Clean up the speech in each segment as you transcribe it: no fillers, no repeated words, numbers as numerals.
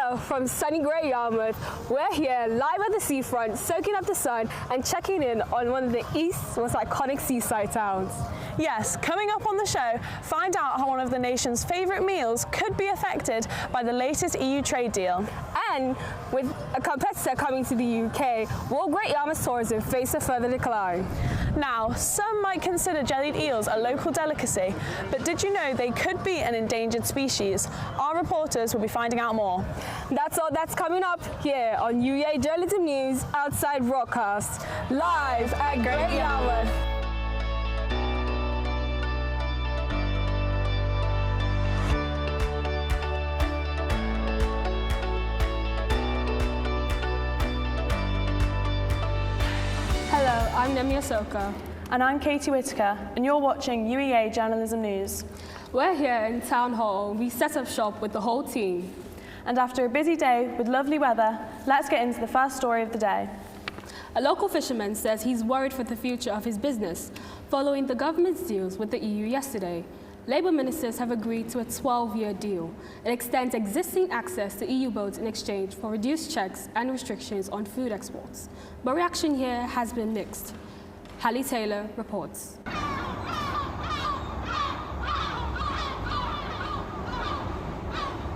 Hello from sunny Great Yarmouth. We're here live at the seafront, soaking up the sun and checking in on one of the East's most iconic seaside towns. Yes, coming up on the show, find out how one of the nation's favourite meals could be affected by the latest EU trade deal. And with a competitor coming to the UK, will Great Yarmouth tourism face a further decline? Now, some might consider jellied eels a local delicacy, but did you know they could be an endangered species? Our reporters will be finding out more. That's coming up here on UEA Journalism News Outside Broadcast, live at Great Yarmouth. Hello, I'm Nemia Soka. And I'm Katie Whitaker, and you're watching UEA Journalism News. We're here in Town Hall. We set up shop with the whole team. And after a busy day with lovely weather, let's get into the first story of the day. A local fisherman says he's worried for the future of his business following the government's deals with the EU yesterday. Labour ministers have agreed to a 12-year deal. It extends existing access to EU boats in exchange for reduced checks and restrictions on food exports. But reaction here has been mixed. Hallie Taylor reports.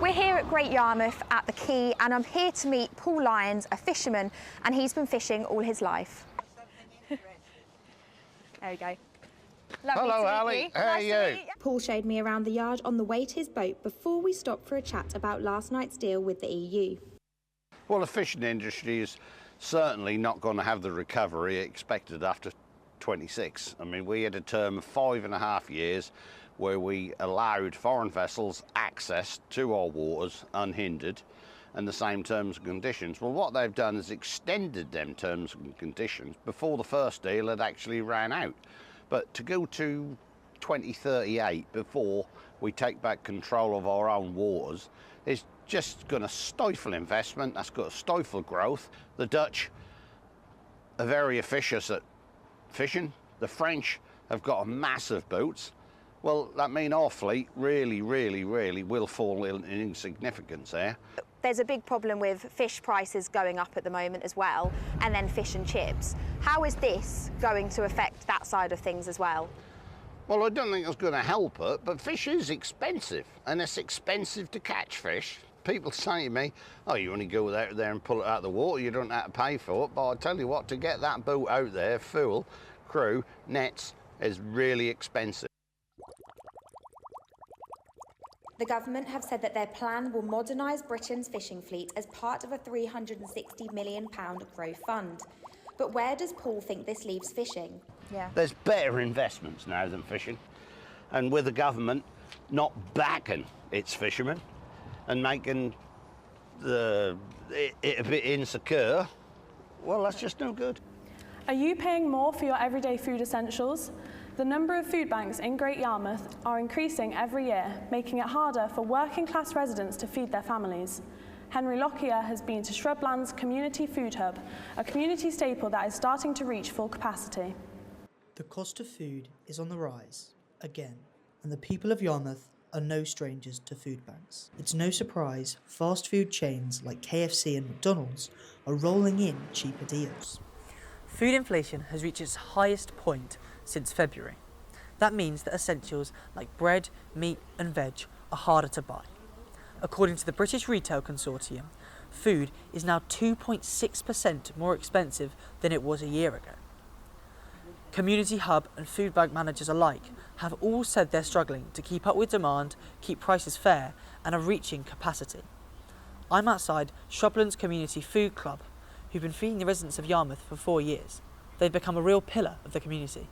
We're here at Great Yarmouth at the quay, and I'm here to meet Paul Lyons, a fisherman, and he's been fishing all his life. There we go. Lovely Hello, to Ali. meet you. How are Nice you? to meet you. Paul showed me around the yard on the way to his boat before we stopped for a chat about last night's deal with the EU. Well, the fishing industry is certainly not going to have the recovery expected after 26. I mean, we had a term of 5.5 years where we allowed foreign vessels access to our waters unhindered and the same terms and conditions. Well, what they've done is extended them terms and conditions before the first deal had actually ran out. But to go to 2038 before we take back control of our own waters is just going to stifle investment, that's going to stifle growth. The Dutch are very efficient at fishing. The French have got massive boats. Well, that means our fleet really will fall in insignificance there. There's a big problem with fish prices going up at the moment as well, and then fish and chips. How is this going to affect that side of things as well? Well, I don't think it's going to help it, but fish is expensive, and it's expensive to catch fish. People say to me, oh, you only go out there and pull it out of the water, you don't have to pay for it. But I tell you what, to get that boat out there full, crew, nets, is really expensive. The government have said that their plan will modernise Britain's fishing fleet as part of a £360 million growth fund. But where does Paul think this leaves fishing? There's better investments now than fishing. And with the government not backing its fishermen and making it a bit insecure, well, that's just no good. Are you paying more for your everyday food essentials? The number of food banks in Great Yarmouth are increasing every year, making it harder for working class residents to feed their families. Henry Lockyer has been to Shrubland's Community Food Hub, a community staple that is starting to reach full capacity. The cost of food is on the rise, again, and the people of Yarmouth are no strangers to food banks. It's no surprise fast food chains like KFC and McDonald's are rolling in cheaper deals. Food inflation has reached its highest point since February. That means that essentials like bread, meat and veg are harder to buy. According to the British Retail Consortium, food is now 2.6% more expensive than it was a year ago. Community hub and food bank managers alike have all said they're struggling to keep up with demand, keep prices fair and are reaching capacity. I'm outside Shrubland's Community Food Club, who've been feeding the residents of Yarmouth for 4 years. They've become a real pillar of the community.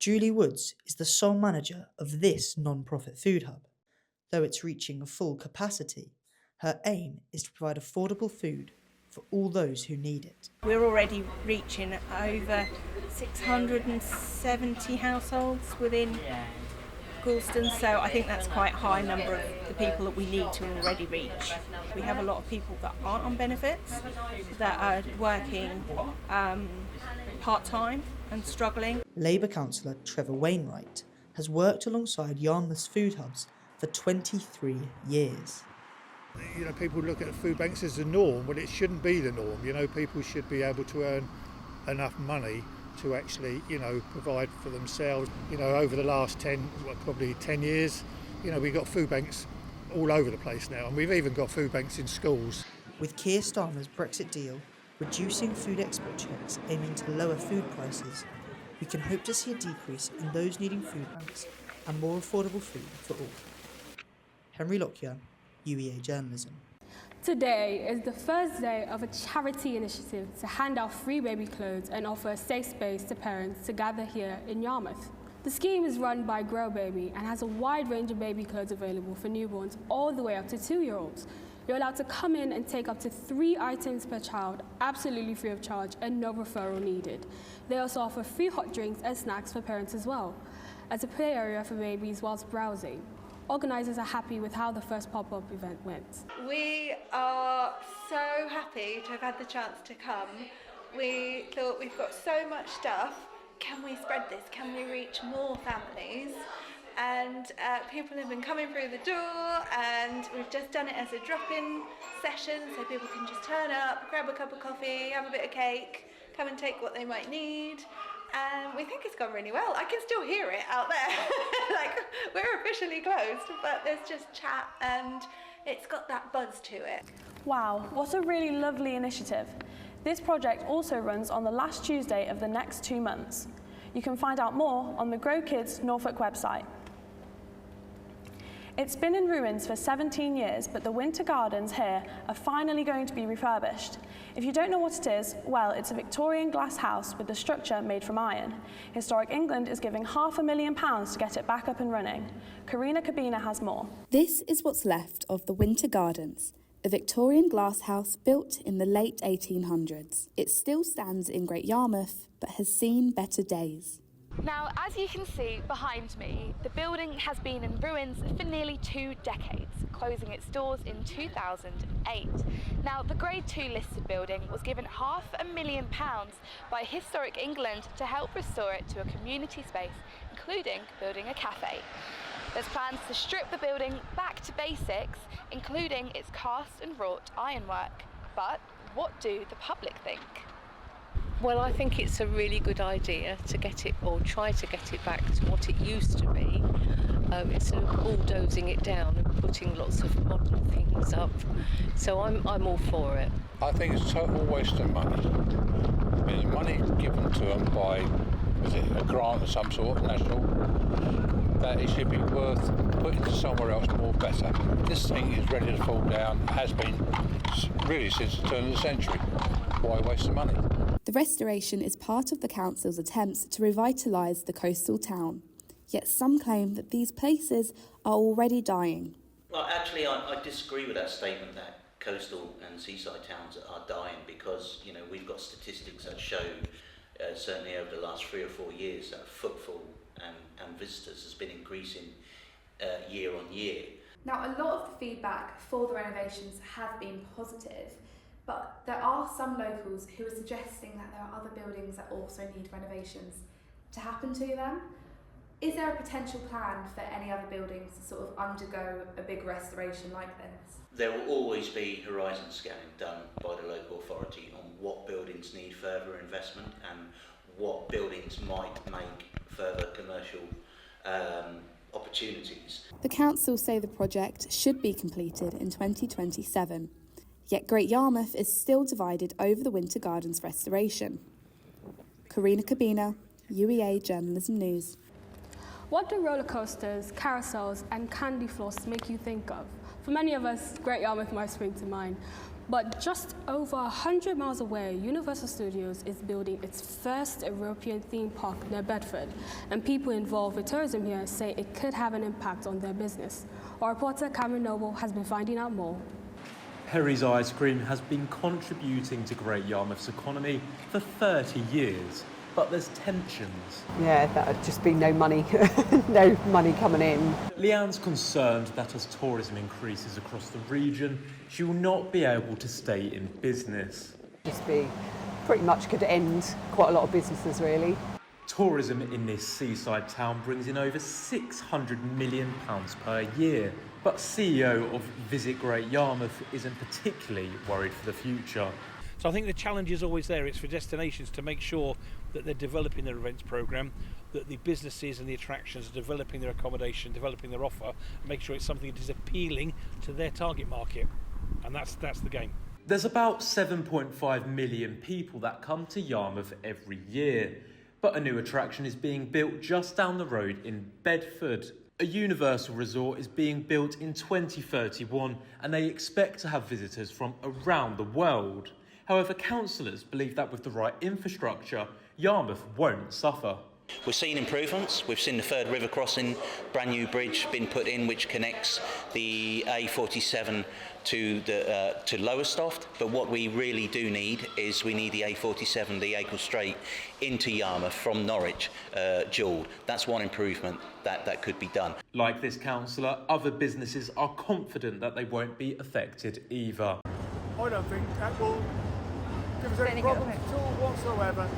Julie Woods is the sole manager of this non-profit food hub. Though it's reaching a full capacity, her aim is to provide affordable food for all those who need it. We're already reaching over 670 households within Goulston, so I think that's quite a high number of the people that we need to already reach. We have a lot of people that aren't on benefits, that are working part-time and struggling. Labour councillor Trevor Wainwright has worked alongside Yarmouth's food hubs for 23 years. You know, people look at food banks as the norm. Well, it shouldn't be the norm. You know, people should be able to earn enough money to actually, you know, provide for themselves. You know, over the last probably 10 years, you know, we've got food banks all over the place now, and we've even got food banks in schools. With Keir Starmer's Brexit deal reducing food export checks aiming to lower food prices, we can hope to see a decrease in those needing food banks and more affordable food for all. Henry Lockyer, UEA Journalism. Today is the first day of a charity initiative to hand out free baby clothes and offer a safe space to parents to gather here in Yarmouth. The scheme is run by Grow Baby and has a wide range of baby clothes available for newborns all the way up to 2-year-olds. You're allowed to come in and take up to 3 items per child, absolutely free of charge and no referral needed. They also offer free hot drinks and snacks for parents as well, as a play area for babies whilst browsing. Organisers are happy with how the first pop-up event went. We are so happy to have had the chance to come. We thought we've got so much stuff, can we spread this? Can we reach more families? And people have been coming through the door, and we've just done it as a drop-in session so people can just turn up, grab a cup of coffee, have a bit of cake, come and take what they might need. And we think it's gone really well. I can still hear it out there. Like, we're officially closed, but there's just chat and it's got that buzz to it. Wow, what a really lovely initiative. This project also runs on the last Tuesday of the next 2 months. You can find out more on the Grow Kids Norfolk website. It's been in ruins for 17 years, but the winter gardens here are finally going to be refurbished. If you don't know what it is, well, it's a Victorian glass house with the structure made from iron. Historic England is giving £500,000 to get it back up and running. Karina Kabina has more. This is what's left of the Winter Gardens, a Victorian glass house built in the late 1800s. It still stands in Great Yarmouth, but has seen better days. Now, as you can see behind me, the building has been in ruins for nearly 2 decades, closing its doors in 2008. Now, the Grade 2 listed building was given £500,000 by Historic England to help restore it to a community space, including building a cafe. There's plans to strip the building back to basics, including its cast and wrought ironwork. But what do the public think? Well, I think it's a really good idea to get it, or try to get it back to what it used to be, instead of bulldozing it down and putting lots of modern things up. So I'm all for it. I think it's a total waste of money. I mean, the money given to them by, was it a grant of some sort, national, that it should be worth putting to somewhere else more better. This thing is ready to fall down, has been really since the turn of the century. Why waste the money? The restoration is part of the council's attempts to revitalise the coastal town. Yet some claim that these places are already dying. Well, actually, I disagree with that statement that coastal and seaside towns are dying, because, you know, we've got statistics that show, certainly over the last 3 or 4 years, that footfall and visitors has been increasing year on year. Now, a lot of the feedback for the renovations have been positive, but there are some locals who are suggesting that there are other buildings that also need renovations to happen to them. Is there a potential plan for any other buildings to sort of undergo a big restoration like this? There will always be horizon scanning done by the local authority on what buildings need further investment and what buildings might make further commercial opportunities. The council say the project should be completed in 2027. Yet Great Yarmouth is still divided over the Winter Gardens restoration. Karina Kabina, UEA Journalism News. What do roller coasters, carousels and candy floss make you think of? For many of us, Great Yarmouth might spring to mind. But just over 100 miles away, Universal Studios is building its first European theme park near Bedford, and people involved with tourism here say it could have an impact on their business. Our reporter Cameron Noble has been finding out more. Perry's Ice Cream has been contributing to Great Yarmouth's economy for 30 years, but there's tensions. Yeah, that would just be no money, no money coming in. Leanne's concerned that as tourism increases across the region, she will not be able to stay in business. Just be pretty much could end quite a lot of businesses, really. Tourism in this seaside town brings in over £600 million per year, But CEO of Visit Great Yarmouth isn't particularly worried for the future. So I think the challenge is always there. It's for destinations to make sure that they're developing their events programme, that the businesses and the attractions are developing their accommodation, developing their offer, and make sure it's something that is appealing to their target market. And that's the game. There's about 7.5 million people that come to Yarmouth every year. But a new attraction is being built just down the road in Bedford. A Universal resort is being built in 2031 and they expect to have visitors from around the world. However, councillors believe that with the right infrastructure, Yarmouth won't suffer. We're seeing improvements. We've seen the third river crossing, brand new bridge been put in which connects the A47 to Lowestoft. But what we really do need is we need the A47, the Acle Strait, into Yarmouth from Norwich, dual. That's one improvement that could be done. Like this councillor, other businesses are confident that they won't be affected either. I don't think that will give us any problems at all whatsoever.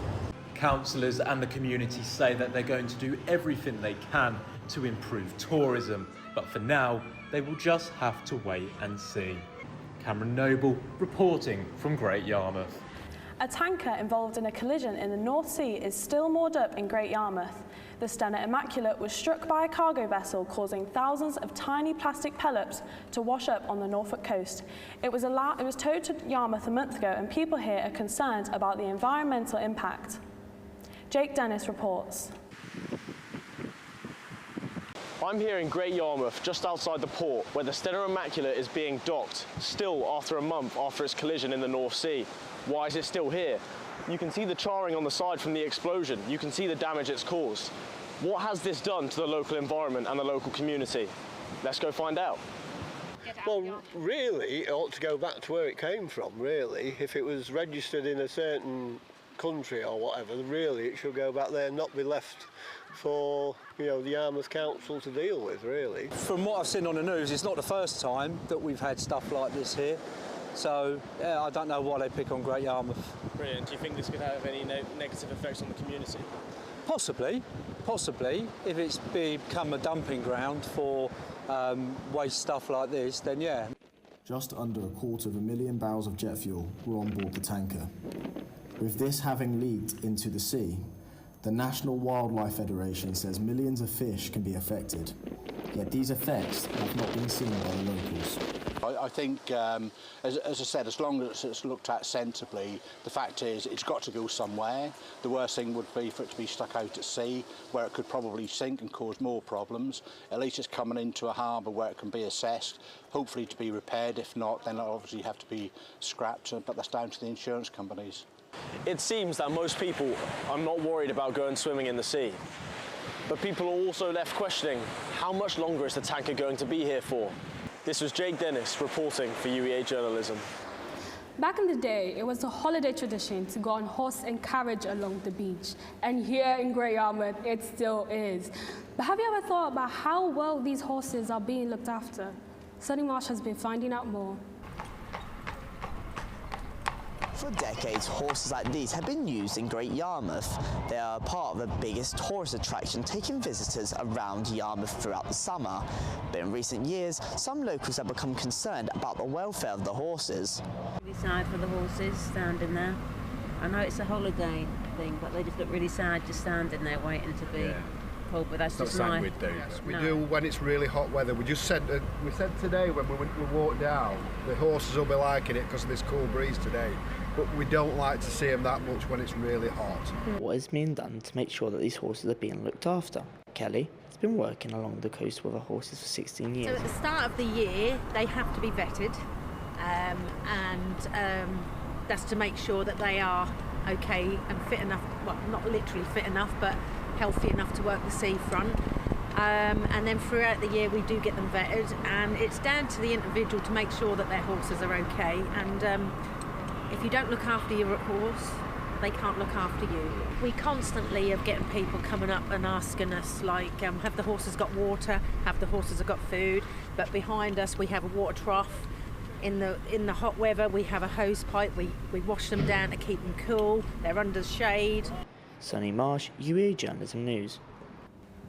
Councillors and the community say that they're going to do everything they can to improve tourism, but for now, they will just have to wait and see. Cameron Noble reporting from Great Yarmouth. A tanker involved in a collision in the North Sea is still moored up in Great Yarmouth. The Stena Immaculate was struck by a cargo vessel, causing thousands of tiny plastic pellets to wash up on the Norfolk coast. It was towed to Yarmouth a month ago, and people here are concerned about the environmental impact. Jake Dennis reports. I'm here in Great Yarmouth, just outside the port, where the Stena Immaculate is being docked, still after a month after its collision in the North Sea. Why is it still here? You can see the charring on the side from the explosion. You can see the damage it's caused. What has this done to the local environment and the local community? Let's go find out. Well, really, it ought to go back to where it came from, really. If it was registered in a certain country or whatever, really it should go back there and not be left for, the Yarmouth Council to deal with, really. From what I've seen on the news, it's not the first time that we've had stuff like this here. So, I don't know why they pick on Great Yarmouth. Brilliant. Do you think this could have any negative effects on the community? Possibly. If it's become a dumping ground for waste stuff like this, then yeah. Just under 250,000 barrels of jet fuel were on board the tanker. With this having leaked into the sea, the National Wildlife Federation says millions of fish can be affected. Yet these effects have not been seen by the locals. I think, as I said, as long as it's looked at sensibly, the fact is it's got to go somewhere. The worst thing would be for it to be stuck out at sea, where it could probably sink and cause more problems. At least it's coming into a harbour where it can be assessed, hopefully to be repaired. If not, then it'll obviously have to be scrapped, but that's down to the insurance companies. It seems that most people are not worried about going swimming in the sea. But people are also left questioning, how much longer is the tanker going to be here for? This was Jake Dennis reporting for UEA Journalism. Back in the day, it was a holiday tradition to go on horse and carriage along the beach. And here in Great Yarmouth, it still is. But have you ever thought about how well these horses are being looked after? Sunny Marsh has been finding out more. For decades, horses like these have been used in Great Yarmouth. They are part of the biggest tourist attraction, taking visitors around Yarmouth throughout the summer. But in recent years, some locals have become concerned about the welfare of the horses. Really sad for the horses standing there. I know it's a holiday thing, but they just look really sad just standing there waiting to be pulled. But that's just life. We do. We do when it's really hot weather. We said today when we walked down, the horses will be liking it because of this cool breeze today. But we don't like to see them that much when it's really hot. What is being done to make sure that these horses are being looked after? Kelly has been working along the coast with her horses for 16 years. So at the start of the year, they have to be vetted, and that's to make sure that they are okay and fit enough, well, not literally fit enough, but healthy enough to work the seafront. And then throughout the year we do get them vetted, and it's down to the individual to make sure that their horses are okay. And if you don't look after your horse, they can't look after you. We constantly are getting people coming up and asking us, like, have the horses got water? Have the horses got food? But behind us we have a water trough. In the hot weather we have a hose pipe. We wash them down to keep them cool. They're under shade. Sunny Marsh, UEA Journalism News.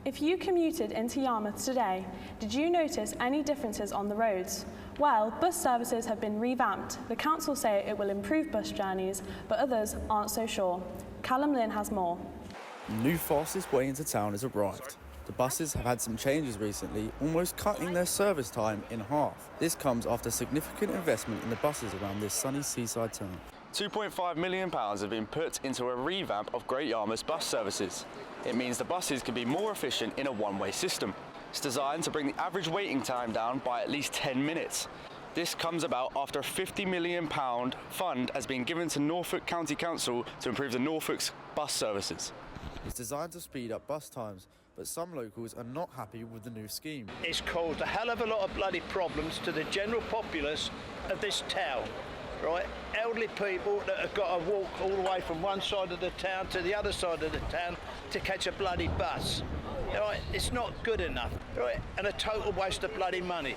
If you commuted into Yarmouth today, did you notice any differences on the roads? Well, bus services have been revamped. The council say it will improve bus journeys, but others aren't so sure. Callum Lynn has more. New fastest way into town has arrived. The buses have had some changes recently, almost cutting their service time in half. This comes after significant investment in the buses around this sunny seaside town. £2.5 million have been put into a revamp of Great Yarmouth's bus services. It means the buses can be more efficient in a one-way system. It's designed to bring the average waiting time down by at least 10 minutes. This comes about after a £50 million fund has been given to Norfolk County Council to improve the Norfolk's bus services. It's designed to speed up bus times, but some locals are not happy with the new scheme. It's caused a hell of a lot of bloody problems to the general populace of this town, right? Elderly people that have got to walk all the way from one side of the town to the other side of the town to catch a bloody bus. Right? It's not good enough, right? And a total waste of bloody money.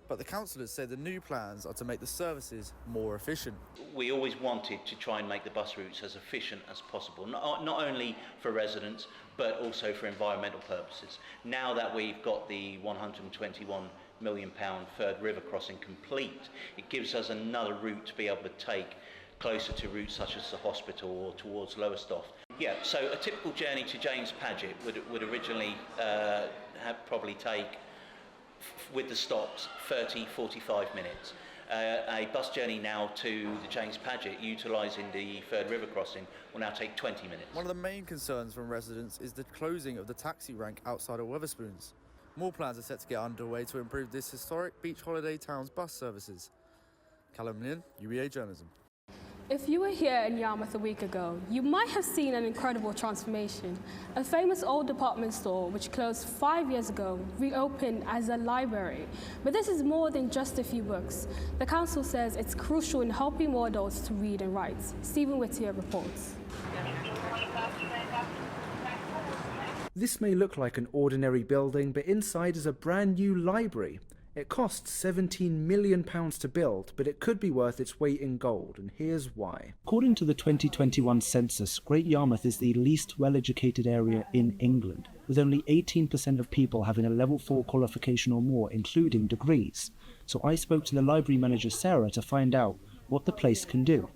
But the councillors say the new plans are to make the services more efficient. We always wanted to try and make the bus routes as efficient as possible, not only for residents, but also for environmental purposes. Now that we've got the £121 million third river crossing complete, it gives us another route to be able to take closer to routes such as the hospital or towards Lowestoft. Yeah, so a typical journey to James Paget would originally probably take, with the stops, 30-45 minutes. A bus journey now to the James Paget, utilising the third river crossing, will now take 20 minutes. One of the main concerns from residents is the closing of the taxi rank outside of Wetherspoons. More plans are set to get underway to improve this historic beach holiday town's bus services. Callum Lynn, UEA Journalism. If you were here in Yarmouth a week ago, you might have seen an incredible transformation. A famous old department store, which closed 5 years ago, reopened as a library. But this is more than just a few books. The council says it's crucial in helping more adults to read and write. Stephen Whittier reports. This may look like an ordinary building, but inside is a brand new library. It costs £17 million to build, but it could be worth its weight in gold, and here's why. According to the 2021 census, Great Yarmouth is the least well-educated area in England, with only 18% of people having a level 4 qualification or more, including degrees. So I spoke to the library manager Sarah to find out what the place can do.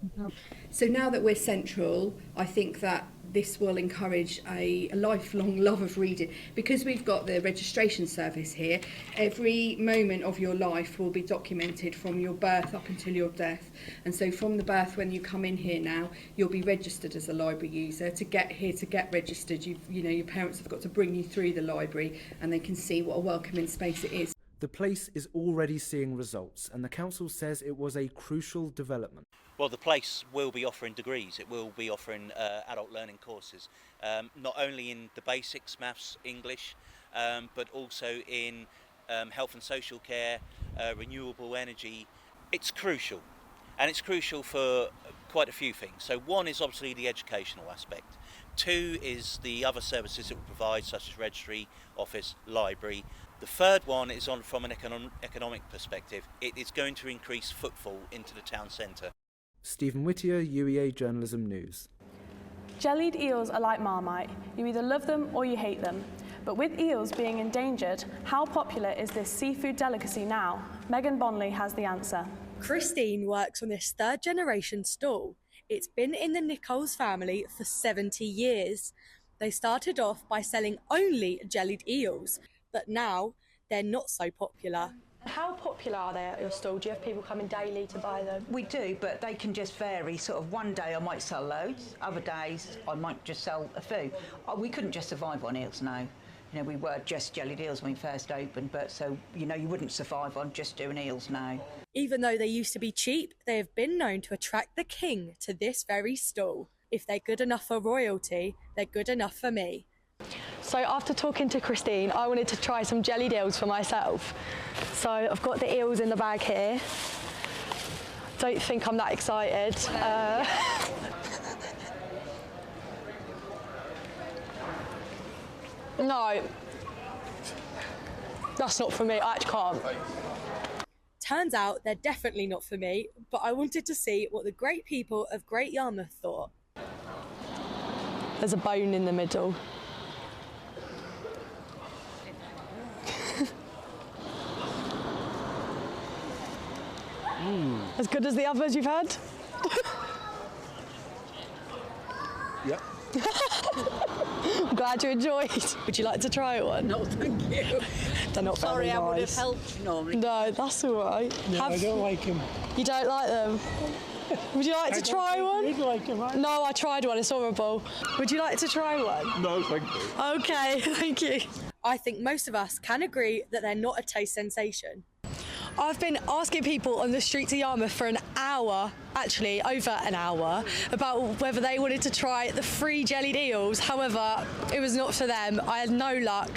So now that we're central, I think that this will encourage a lifelong love of reading. Because we've got the registration service here, every moment of your life will be documented from your birth up until your death. And so from the birth, when you come in here now, you'll be registered as a library user. To get here, to get registered, you know, your parents have got to bring you through the library and they can see what a welcoming space it is. The place is already seeing results, and the council says it was a crucial development. Well, the place will be offering degrees. It will be offering adult learning courses, not only in the basics, maths, English, but also in health and social care, renewable energy. It's crucial, and it's crucial for quite a few things. So one is obviously the educational aspect. Two is the other services it will provide, such as registry, office, library. The third one is from an economic perspective. It is going to increase footfall into the town centre. Stephen Whittier, UEA Journalism News. Jellied eels are like Marmite. You either love them or you hate them. But with eels being endangered, how popular is this seafood delicacy now? Megan Bonley has the answer. Christine works on this third-generation stall. It's been in the Nichols family for 70 years. They started off by selling only jellied eels, but now they're not so popular. How popular are they at your stall? Do you have people coming daily to buy them? We do, but they can just vary. Sort of one day I might sell loads, other days I might just sell a few. We couldn't just survive on eels, no. You know, we were just jellied eels when we first opened, but so, you know, you wouldn't survive on just doing eels now. Even though they used to be cheap, they have been known to attract the king to this very stall. If they're good enough for royalty, they're good enough for me. So after talking to Christine, I wanted to try some jellied eels for myself. So I've got the eels in the bag here. Don't think I'm that excited. No, that's not for me. I actually can't. Turns out they're definitely not for me, but I wanted to see what the great people of Great Yarmouth thought. There's a bone in the middle. As good as the others you've had? Yep. I'm glad you enjoyed. Would you like to try one? No, thank you. They're not Sorry, very I would have nice. helped you normally. No, that's all right. No, I don't like them. You don't like them? Would you like to try one? You'd like them, right? No, I tried one. It's horrible. Would you like to try one? No, thank you. Okay, thank you. I think most of us can agree that they're not a taste sensation. I've been asking people on the streets of Yarmouth for an hour, actually over an hour, about whether they wanted to try the free jellied eels. However, it was not for them. I had no luck.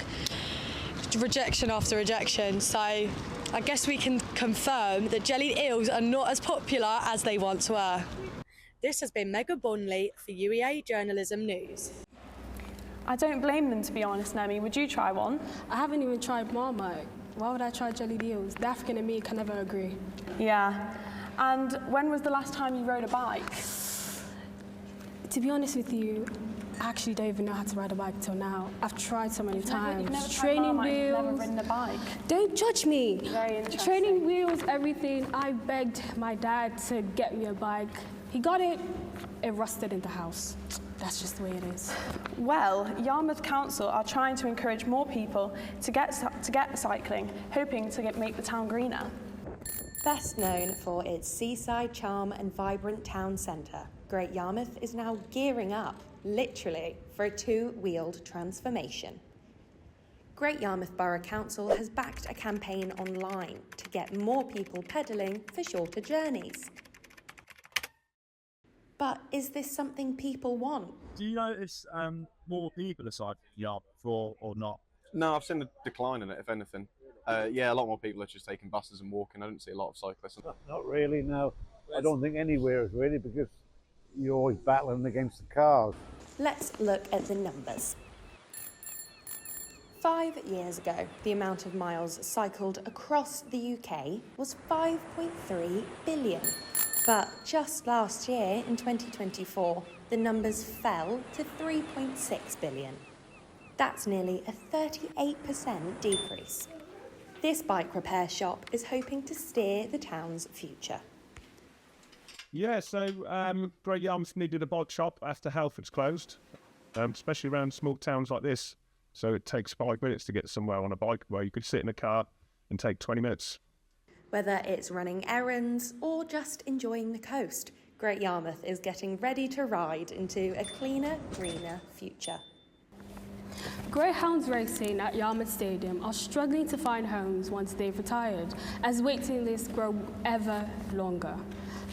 Rejection after rejection. So I guess we can confirm that jellied eels are not as popular as they once were. This has been Megha Bonley for UEA Journalism News. I don't blame them, to be honest, Nemi. Would you try one? I haven't even tried Marmite. Why would I try jellied eels? The African in me can never agree. Yeah. And when was the last time you rode a bike? To be honest with you, I actually don't even know how to ride a bike till now. I've tried so many times. You've never tried Training Marmite, wheels. you've never ridden a bike. Don't judge me. Very interesting. Training wheels, everything. I begged my dad to get me a bike. He got it. It rusted in the house. That's just the way it is. Well, Yarmouth Council are trying to encourage more people to get cycling, hoping to make the town greener. Best known for its seaside charm and vibrant town centre, Great Yarmouth is now gearing up, literally, for a two-wheeled transformation. Great Yarmouth Borough Council has backed a campaign online to get more people pedalling for shorter journeys. But is this something people want? Do you notice more people aside from Yarmouth or not? No, I've seen a decline in it, if anything. Yeah, a lot more people are just taking buses and walking. I don't see a lot of cyclists. Not really, no. I don't think anywhere is really, because you're always battling against the cars. Let's look at the numbers. 5 years ago, the amount of miles cycled across the UK was 5.3 billion. But just last year, in 2024, the numbers fell to 3.6 billion. That's nearly a 38% decrease. This bike repair shop is hoping to steer the town's future. Yeah, so Great Yarmouth needed a bike shop after Halford's closed, especially around small towns like this. So it takes 5 minutes to get somewhere on a bike where you could sit in a car and take 20 minutes. Whether it's running errands or just enjoying the coast, Great Yarmouth is getting ready to ride into a cleaner, greener future. Greyhounds racing at Yarmouth Stadium are struggling to find homes once they've retired, as waiting lists grow ever longer.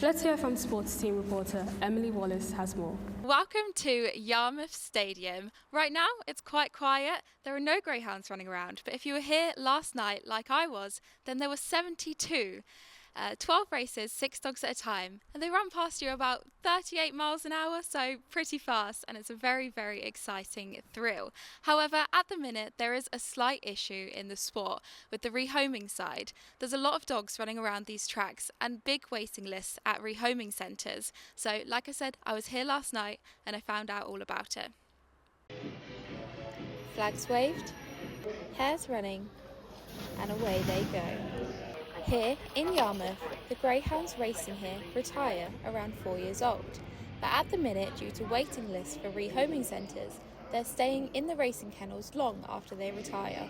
Let's hear from sports team reporter Emily Wallace has more. Welcome to Yarmouth Stadium. Right now it's quite quiet. There are no greyhounds running around, but if you were here last night like I was, then there were 72. 12 races, 6 dogs at a time, and they run past you about 38 miles an hour, so pretty fast, and it's a very, very exciting thrill. However, at the minute, there is a slight issue in the sport with the rehoming side. There's a lot of dogs running around these tracks and big waiting lists at rehoming centres. So, like I said, I was here last night and I found out all about it. Flags waved, hares running, and away they go. Here in Yarmouth, the greyhounds racing here retire around 4 years old, but at the minute, due to waiting lists for rehoming centres, they're staying in the racing kennels long after they retire.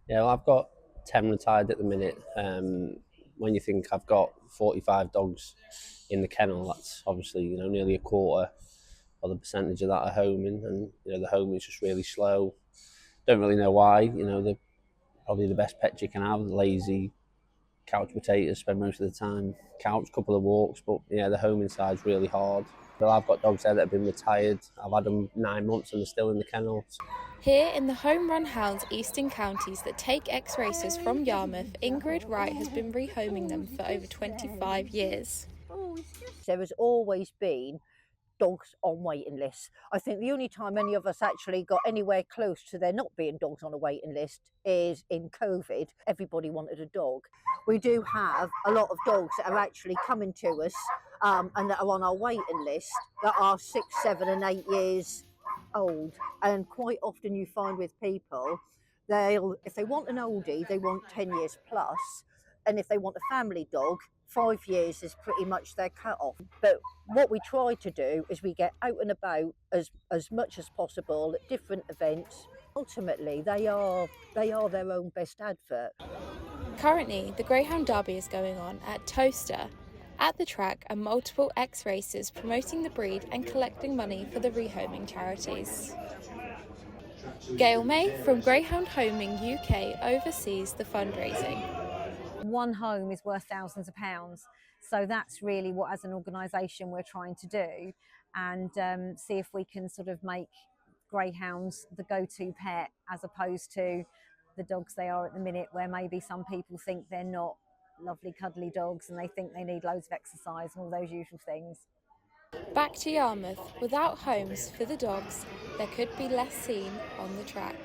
Yeah, well, I've got 10 retired at the minute. When you think I've got 45 dogs in the kennel, that's obviously nearly a quarter of the percentage of that are homing, and the homing is just really slow. Don't really know why. They're probably the best pet you can have. Lazy couch potatoes, spend most of the time couch, couple of walks, but yeah, the homing side's really hard. But I've got dogs there that have been retired. I've had them 9 months and they're still in the kennel. Here in the Home Run Hounds Eastern Counties that take ex-racers from Yarmouth, Ingrid Wright has been rehoming them for over 25 years. There has always been dogs on waiting lists. I think the only time any of us actually got anywhere close to there not being dogs on a waiting list is in COVID. Everybody wanted a dog. We do have a lot of dogs that are actually coming to us and that are on our waiting list that are 6, 7 and 8 years old. And quite often you find with people, if they want an oldie, they want 10 years plus. And if they want a family dog, 5 years is pretty much their cut-off. But what we try to do is we get out and about as much as possible at different events. Ultimately, they are their own best advert. Currently, the Greyhound Derby is going on at Towcester. At the track are multiple ex-racers promoting the breed and collecting money for the rehoming charities. Gail May from Greyhound Homing UK oversees the fundraising. One home is worth thousands of pounds, so that's really what, as an organisation, we're trying to do, and see if we can sort of make greyhounds the go-to pet, as opposed to the dogs they are at the minute, where maybe some people think they're not lovely cuddly dogs and they think they need loads of exercise and all those usual things. Back to Yarmouth, without homes for the dogs, there could be less seen on the track.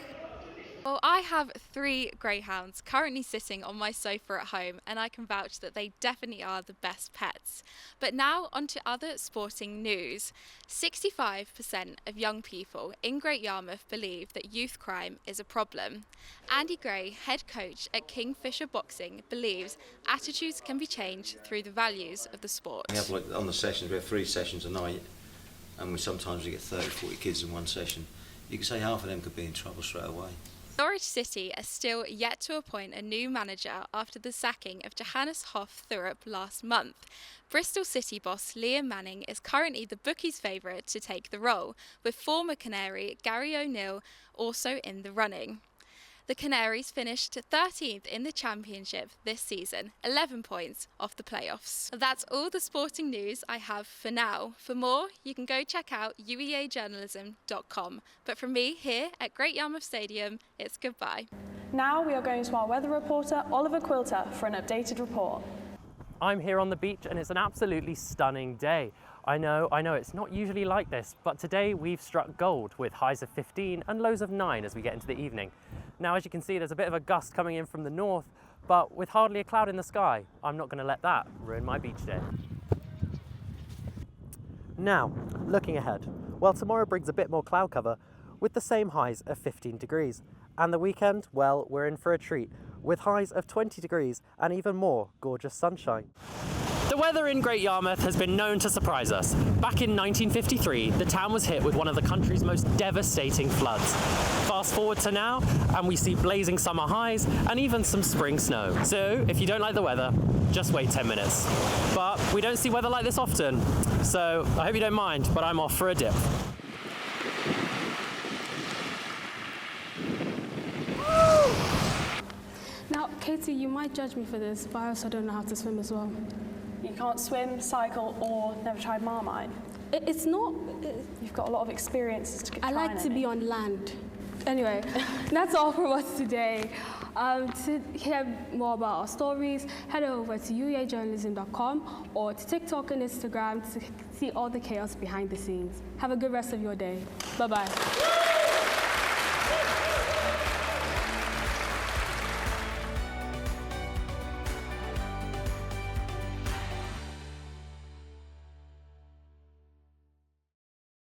Well, I have 3 greyhounds currently sitting on my sofa at home, and I can vouch that they definitely are the best pets. But now on to other sporting news. 65% of young people in Great Yarmouth believe that youth crime is a problem. Andy Gray, head coach at Kingfisher Boxing, believes attitudes can be changed through the values of the sport. We have, on the sessions, we have 3 sessions a night, and sometimes we get 30, 40 kids in one session. You can say half of them could be in trouble straight away. Norwich City are still yet to appoint a new manager after the sacking of Johannes Hoff Thurup last month. Bristol City boss Liam Manning is currently the bookies' favourite to take the role, with former Canary Gary O'Neill also in the running. The Canaries finished 13th in the Championship this season, 11 points off the playoffs. That's all the sporting news I have for now. For more, you can go check out UEAjournalism.com. But from me here at Great Yarmouth Stadium, it's goodbye. Now we are going to our weather reporter, Oliver Quilter, for an updated report. I'm here on the beach and it's an absolutely stunning day. I know it's not usually like this, but today we've struck gold with highs of 15 and lows of 9 as we get into the evening. Now, as you can see, there's a bit of a gust coming in from the north, but with hardly a cloud in the sky, I'm not going to let that ruin my beach day. Now, looking ahead, well, tomorrow brings a bit more cloud cover with the same highs of 15 degrees. And the weekend, well, we're in for a treat with highs of 20 degrees and even more gorgeous sunshine. The weather in Great Yarmouth has been known to surprise us. Back in 1953, the town was hit with one of the country's most devastating floods. Fast forward to now, and we see blazing summer highs and even some spring snow. So, if you don't like the weather, just wait 10 minutes. But we don't see weather like this often, so I hope you don't mind, but I'm off for a dip. Now, Katie, you might judge me for this, but I also don't know how to swim as well. You can't swim, cycle, or never tried Marmite? It's not... You've got a lot of experiences to I like to be on land. Anyway, that's all from us today. To hear more about our stories, head over to UEAjournalism.com or to TikTok and Instagram to see all the chaos behind the scenes. Have a good rest of your day. Bye-bye.